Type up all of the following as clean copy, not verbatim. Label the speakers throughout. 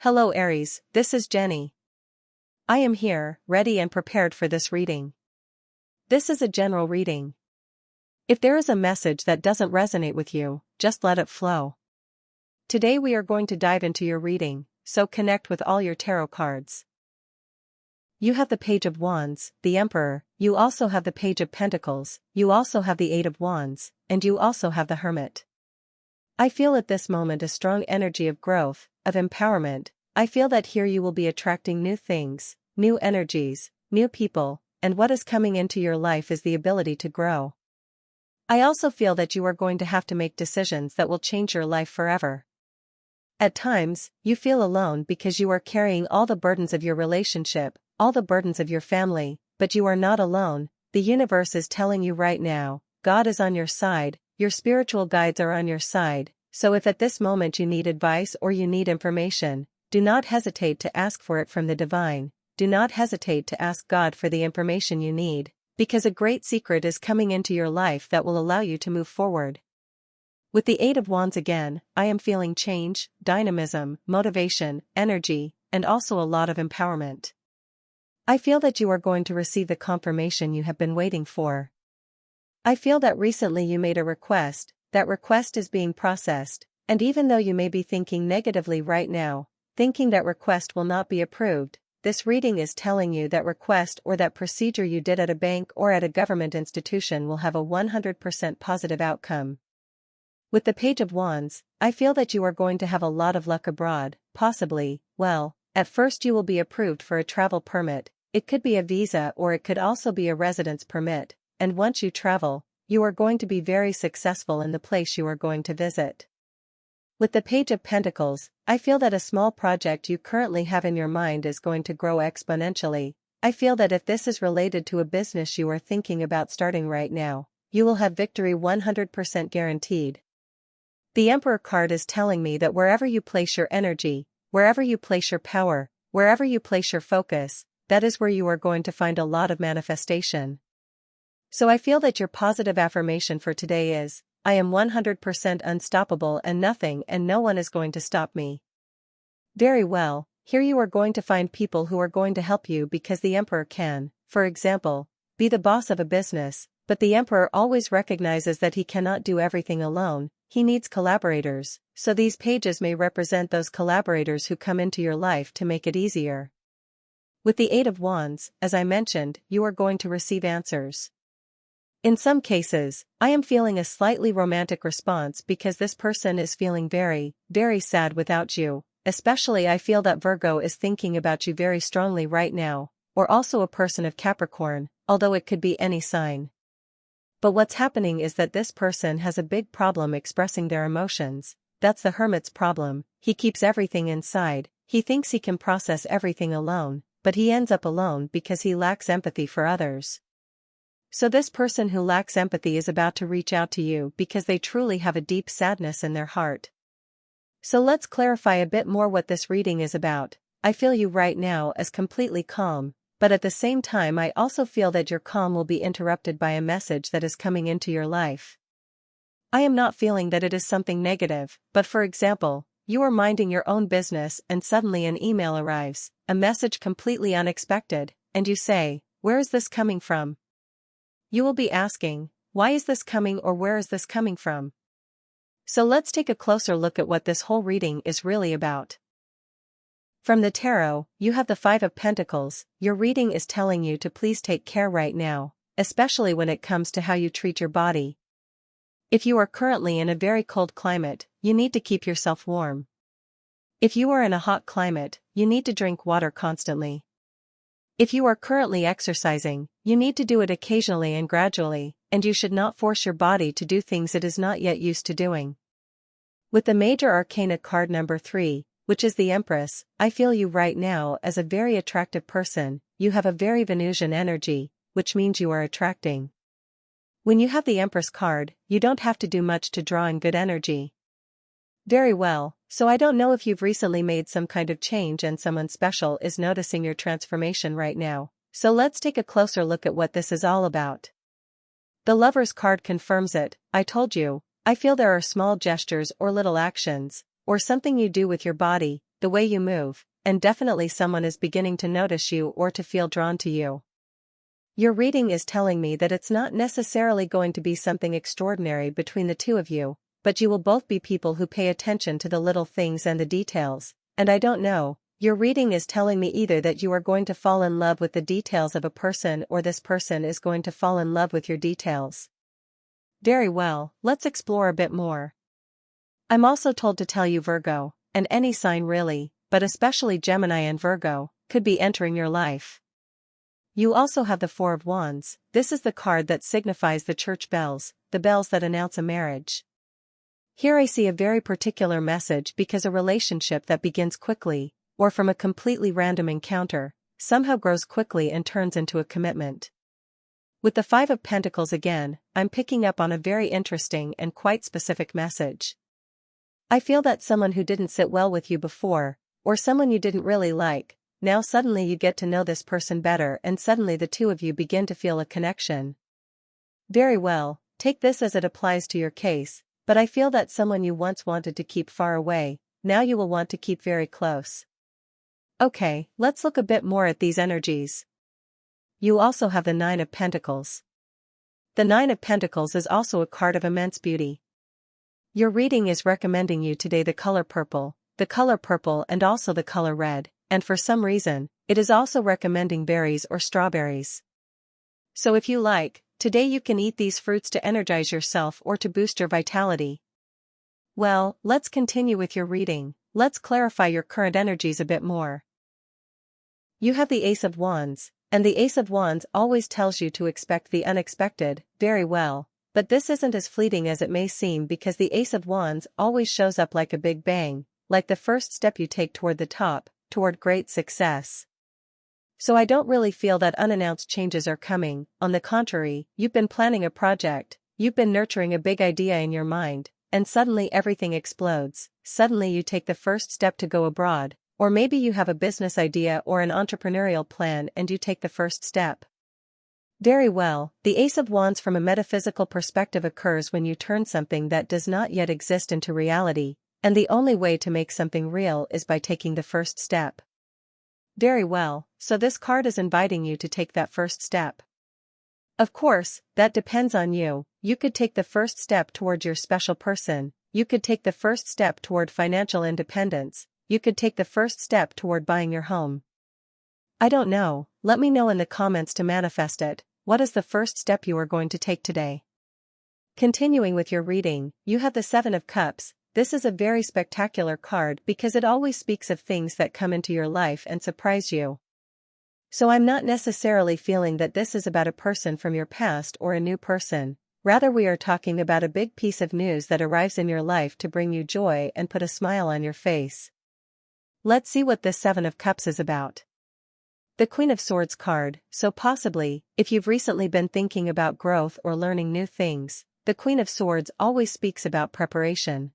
Speaker 1: Hello Aries, this is Jenny. I am here, ready and prepared for this reading. This is a general reading. If there is a message that doesn't resonate with you, just let it flow. Today we are going to dive into your reading, so connect with all your tarot cards. You have the Page of Wands, the Emperor, you also have the Page of Pentacles, you also have the Eight of Wands, and you also have the Hermit. I feel at this moment a strong energy of growth, of empowerment. I feel that here you will be attracting new things, new energies, new people, and what is coming into your life is the ability to grow. I also feel that you are going to have to make decisions that will change your life forever. At times, you feel alone because you are carrying all the burdens of your relationship, all the burdens of your family, but you are not alone. The universe is telling you right now, God is on your side, your spiritual guides are on your side, so if at this moment you need advice or you need information, do not hesitate to ask for it from the divine, do not hesitate to ask God for the information you need, because a great secret is coming into your life that will allow you to move forward. With the Eight of Wands again, I am feeling change, dynamism, motivation, energy, and also a lot of empowerment. I feel that you are going to receive the confirmation you have been waiting for. I feel that recently you made a request, that request is being processed, and even though you may be thinking negatively right now, thinking that request will not be approved, this reading is telling you that request or that procedure you did at a bank or at a government institution will have a 100% positive outcome. With the Page of Wands, I feel that you are going to have a lot of luck abroad, possibly, well, at first you will be approved for a travel permit, it could be a visa or it could also be a residence permit, and once you travel, you are going to be very successful in the place you are going to visit. With the Page of Pentacles, I feel that a small project you currently have in your mind is going to grow exponentially. I feel that if this is related to a business you are thinking about starting right now, you will have victory 100% guaranteed. The Emperor card is telling me that wherever you place your energy, wherever you place your power, wherever you place your focus, that is where you are going to find a lot of manifestation. So I feel that your positive affirmation for today is, I am 100% unstoppable and nothing and no one is going to stop me. Very well, here you are going to find people who are going to help you because the Emperor can, for example, be the boss of a business, but the Emperor always recognizes that he cannot do everything alone, he needs collaborators, so these pages may represent those collaborators who come into your life to make it easier. With the Eight of Wands, as I mentioned, you are going to receive answers. In some cases, I am feeling a slightly romantic response because this person is feeling very, very sad without you, especially I feel that Virgo is thinking about you very strongly right now, or also a person of Capricorn, although it could be any sign. But what's happening is that this person has a big problem expressing their emotions, that's the Hermit's problem, he keeps everything inside, he thinks he can process everything alone, but he ends up alone because he lacks empathy for others. So this person who lacks empathy is about to reach out to you because they truly have a deep sadness in their heart. So let's clarify a bit more what this reading is about. I feel you right now as completely calm, but at the same time I also feel that your calm will be interrupted by a message that is coming into your life. I am not feeling that it is something negative, but for example, you are minding your own business and suddenly an email arrives, a message completely unexpected, and you say, where is this coming from? You will be asking, why is this coming or where is this coming from? So let's take a closer look at what this whole reading is really about. From the tarot, you have the Five of Pentacles. Your reading is telling you to please take care right now, especially when it comes to how you treat your body. If you are currently in a very cold climate, you need to keep yourself warm. If you are in a hot climate, you need to drink water constantly. If you are currently exercising, you need to do it occasionally and gradually, and you should not force your body to do things it is not yet used to doing. With the Major Arcana card number 3, which is the Empress, I feel you right now as a very attractive person, you have a very Venusian energy, which means you are attracting. When you have the Empress card, you don't have to do much to draw in good energy. Very well, so I don't know if you've recently made some kind of change and someone special is noticing your transformation right now, so let's take a closer look at what this is all about. The Lover's card confirms it. I told you, I feel there are small gestures or little actions, or something you do with your body, the way you move, and definitely someone is beginning to notice you or to feel drawn to you. Your reading is telling me that it's not necessarily going to be something extraordinary between the two of you, but you will both be people who pay attention to the little things and the details, and I don't know, your reading is telling me either that you are going to fall in love with the details of a person or this person is going to fall in love with your details. Very well, let's explore a bit more. I'm also told to tell you Virgo, and any sign really, but especially Gemini and Virgo, could be entering your life. You also have the Four of Wands. This is the card that signifies the church bells, the bells that announce a marriage. Here I see a very particular message because a relationship that begins quickly, or from a completely random encounter, somehow grows quickly and turns into a commitment. With the Five of Pentacles again, I'm picking up on a very interesting and quite specific message. I feel that someone who didn't sit well with you before, or someone you didn't really like, now suddenly you get to know this person better and suddenly the two of you begin to feel a connection. Very well, take this as it applies to your case, but I feel that someone you once wanted to keep far away, now you will want to keep very close. Okay, let's look a bit more at these energies. You also have the Nine of Pentacles. The Nine of Pentacles is also a card of immense beauty. Your reading is recommending you today the color purple and also the color red, and for some reason, it is also recommending berries or strawberries. So if you like, today you can eat these fruits to energize yourself or to boost your vitality. Well, let's continue with your reading. Let's clarify your current energies a bit more. You have the Ace of Wands, and the Ace of Wands always tells you to expect the unexpected. Very well, but this isn't as fleeting as it may seem because the Ace of Wands always shows up like a big bang, like the first step you take toward the top, toward great success. So I don't really feel that unannounced changes are coming. On the contrary, you've been planning a project, you've been nurturing a big idea in your mind, and suddenly everything explodes. Suddenly you take the first step to go abroad, or maybe you have a business idea or an entrepreneurial plan and you take the first step. Very well, the Ace of Wands from a metaphysical perspective occurs when you turn something that does not yet exist into reality, and the only way to make something real is by taking the first step. Very well, so this card is inviting you to take that first step. Of course, that depends on you. You could take the first step toward your special person, you could take the first step toward financial independence, you could take the first step toward buying your home. I don't know, let me know in the comments to manifest it. What is the first step you are going to take today? Continuing with your reading, you have the Seven of Cups. This is a very spectacular card because it always speaks of things that come into your life and surprise you. So I'm not necessarily feeling that this is about a person from your past or a new person. Rather we are talking about a big piece of news that arrives in your life to bring you joy and put a smile on your face. Let's see what this Seven of Cups is about. The Queen of Swords card, so possibly, if you've recently been thinking about growth or learning new things, the Queen of Swords always speaks about preparation.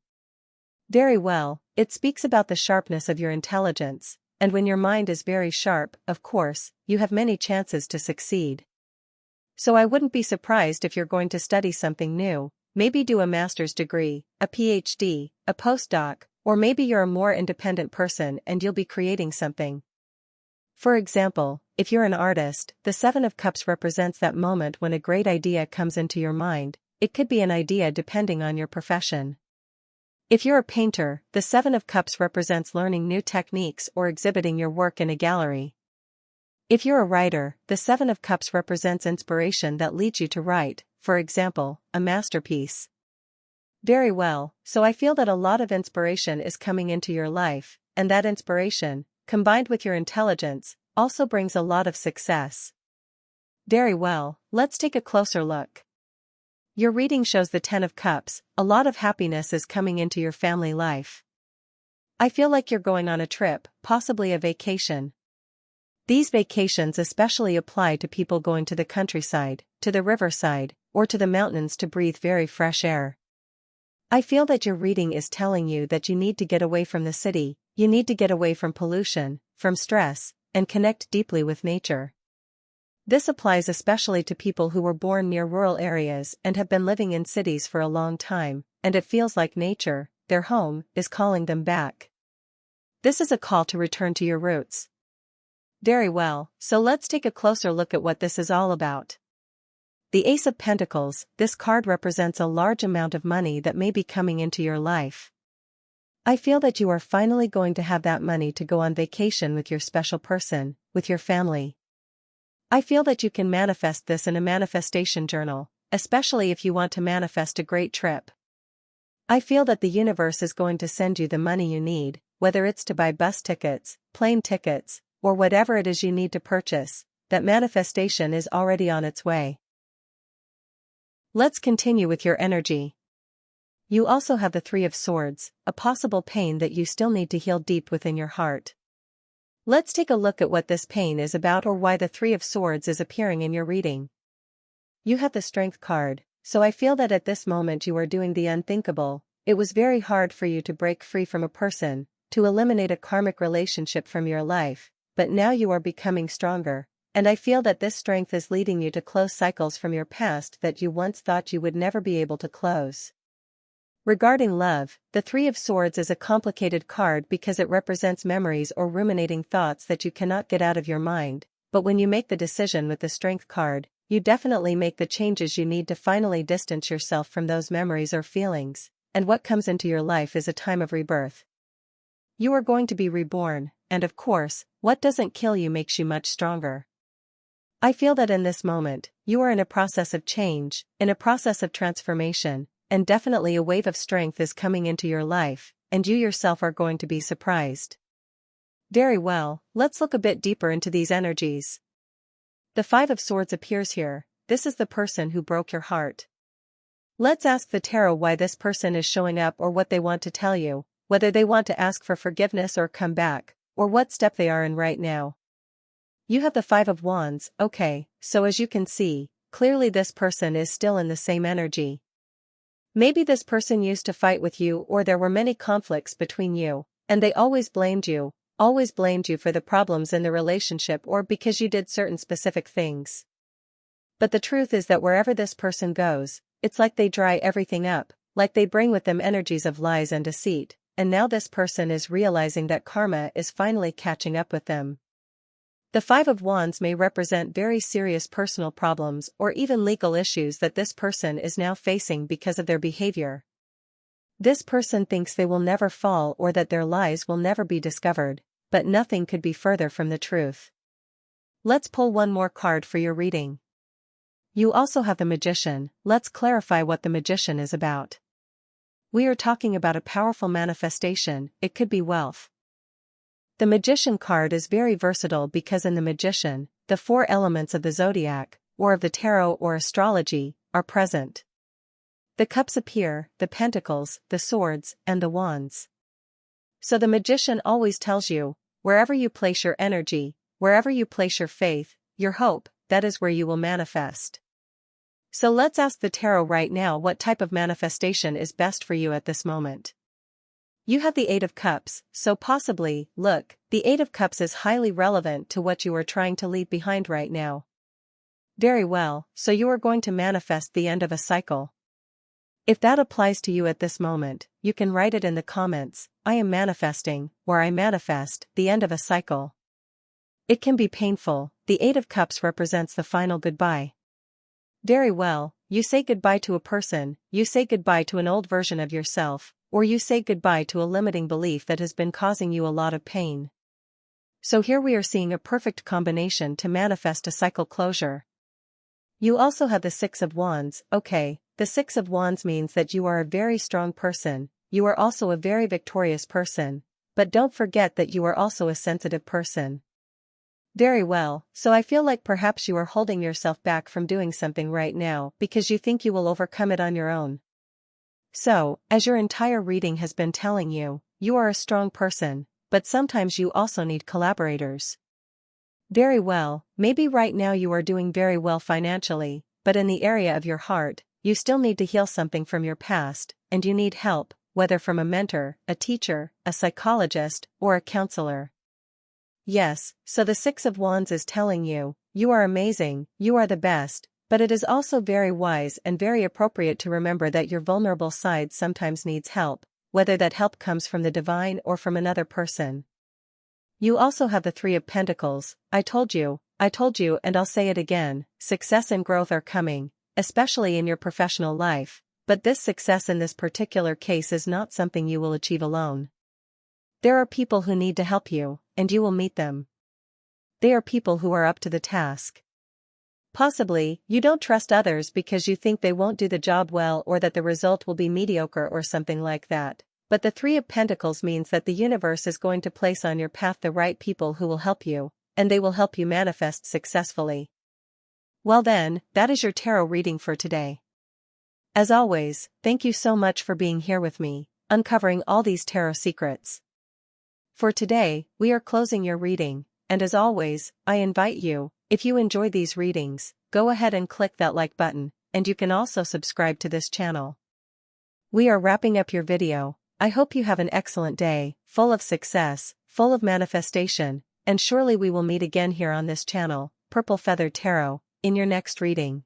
Speaker 1: Very well, it speaks about the sharpness of your intelligence, and when your mind is very sharp, of course, you have many chances to succeed. So I wouldn't be surprised if you're going to study something new, maybe do a master's degree, a PhD, a postdoc, or maybe you're a more independent person and you'll be creating something. For example, if you're an artist, the Seven of Cups represents that moment when a great idea comes into your mind. It could be an idea depending on your profession. If you're a painter, the Seven of Cups represents learning new techniques or exhibiting your work in a gallery. If you're a writer, the Seven of Cups represents inspiration that leads you to write, for example, a masterpiece. Very well, so I feel that a lot of inspiration is coming into your life, and that inspiration, combined with your intelligence, also brings a lot of success. Very well, let's take a closer look. Your reading shows the Ten of Cups. A lot of happiness is coming into your family life. I feel like you're going on a trip, possibly a vacation. These vacations especially apply to people going to the countryside, to the riverside, or to the mountains to breathe very fresh air. I feel that your reading is telling you that you need to get away from the city, you need to get away from pollution, from stress, and connect deeply with nature. This applies especially to people who were born near rural areas and have been living in cities for a long time, and it feels like nature, their home, is calling them back. This is a call to return to your roots. Very well, so let's take a closer look at what this is all about. The Ace of Pentacles, this card represents a large amount of money that may be coming into your life. I feel that you are finally going to have that money to go on vacation with your special person, with your family. I feel that you can manifest this in a manifestation journal, especially if you want to manifest a great trip. I feel that the universe is going to send you the money you need, whether it's to buy bus tickets, plane tickets, or whatever it is you need to purchase. That manifestation is already on its way. Let's continue with your energy. You also have the Three of Swords, a possible pain that you still need to heal deep within your heart. Let's take a look at what this pain is about or why the Three of Swords is appearing in your reading. You have the Strength card, so I feel that at this moment you are doing the unthinkable. It was very hard for you to break free from a person, to eliminate a karmic relationship from your life, but now you are becoming stronger, and I feel that this strength is leading you to close cycles from your past that you once thought you would never be able to close. Regarding love, the Three of Swords is a complicated card because it represents memories or ruminating thoughts that you cannot get out of your mind, but when you make the decision with the Strength card, you definitely make the changes you need to finally distance yourself from those memories or feelings, and what comes into your life is a time of rebirth. You are going to be reborn, and of course, what doesn't kill you makes you much stronger. I feel that in this moment, you are in a process of change, in a process of transformation, and definitely a wave of strength is coming into your life, and you yourself are going to be surprised. Very well, let's look a bit deeper into these energies. The Five of Swords appears here. This is the person who broke your heart. Let's ask the tarot why this person is showing up or what they want to tell you, whether they want to ask for forgiveness or come back, or what step they are in right now. You have the Five of Wands, okay, so as you can see, clearly this person is still in the same energy. Maybe this person used to fight with you or there were many conflicts between you, and they always blamed you for the problems in the relationship or because you did certain specific things. But the truth is that wherever this person goes, it's like they dry everything up, like they bring with them energies of lies and deceit, and now this person is realizing that karma is finally catching up with them. The Five of Wands may represent very serious personal problems or even legal issues that this person is now facing because of their behavior. This person thinks they will never fall or that their lies will never be discovered, but nothing could be further from the truth. Let's pull one more card for your reading. You also have the Magician. Let's clarify what the Magician is about. We are talking about a powerful manifestation. It could be wealth. The Magician card is very versatile because in the Magician, the four elements of the zodiac, or of the tarot or astrology, are present. The cups appear, the pentacles, the swords, and the wands. So the Magician always tells you, wherever you place your energy, wherever you place your faith, your hope, that is where you will manifest. So let's ask the tarot right now what type of manifestation is best for you at this moment. You have the Eight of Cups, so possibly, look, the Eight of Cups is highly relevant to what you are trying to leave behind right now. Very well, so you are going to manifest the end of a cycle. If that applies to you at this moment, you can write it in the comments, I am manifesting, or I manifest, the end of a cycle. It can be painful. The Eight of Cups represents the final goodbye. Very well, you say goodbye to a person, you say goodbye to an old version of yourself, or you say goodbye to a limiting belief that has been causing you a lot of pain. So here we are seeing a perfect combination to manifest a cycle closure. You also have the Six of Wands, okay, the Six of Wands means that you are a very strong person, you are also a very victorious person, but don't forget that you are also a sensitive person. Very well, so I feel like perhaps you are holding yourself back from doing something right now because you think you will overcome it on your own. So, as your entire reading has been telling you, you are a strong person, but sometimes you also need collaborators. Very well, maybe right now you are doing very well financially, but in the area of your heart, you still need to heal something from your past, and you need help, whether from a mentor, a teacher, a psychologist, or a counselor. Yes, so the Six of Wands is telling you, you are amazing, you are the best, but it is also very wise and very appropriate to remember that your vulnerable side sometimes needs help, whether that help comes from the divine or from another person. You also have the Three of Pentacles. I told you, and I'll say it again, success and growth are coming, especially in your professional life, but this success in this particular case is not something you will achieve alone. There are people who need to help you, and you will meet them. They are people who are up to the task. Possibly, you don't trust others because you think they won't do the job well or that the result will be mediocre or something like that. But the Three of Pentacles means that the universe is going to place on your path the right people who will help you, and they will help you manifest successfully. Well then, that is your tarot reading for today. As always, thank you so much for being here with me, uncovering all these tarot secrets. For today, we are closing your reading, and as always, I invite you, if you enjoy these readings, go ahead and click that like button, and you can also subscribe to this channel. We are wrapping up your video. I hope you have an excellent day, full of success, full of manifestation, and surely we will meet again here on this channel, Purple Feather Tarot, in your next reading.